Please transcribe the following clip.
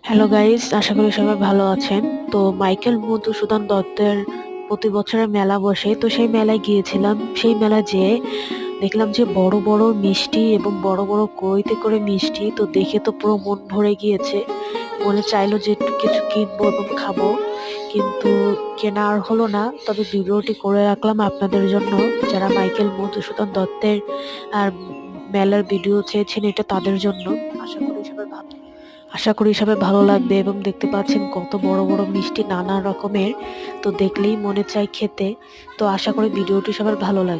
Hello guys, আশা করি সবাই ভালো আছেন। তো মাইকেল মধুসূদন দত্তের প্রতি বছরের মেলা বসে, তো সেই মেলায় গিয়েছিলাম। সেই মেলায় যেয়ে দেখলাম যে বড় বড় মিষ্টি এবং বড় বড় কড়ইতে করে মিষ্টি, তো দেখে তো পুরো মন ভরে গিয়েছে। মনে চাইলো যে একটু কিছু কিনবো এবং খাবো, কিন্তু কেনা আর হলো না। তবে ভিডিওটি করে রাখলাম আপনাদের জন্য, যারা মাইকেল মধুসূদন দত্তের আর মেলার ভিডিও চেয়েছেন, এটা তাদের জন্য। আশা করি সবাই ভালো আশা করি সবাই ভালো লাগবে। এবং দেখতে পাচ্ছেন কত বড় বড় মিষ্টি, নানা রকমের, তো দেখলেই মনে চায় খেতে। তো আশা করি ভিডিওটি সবার ভালো লাগবে।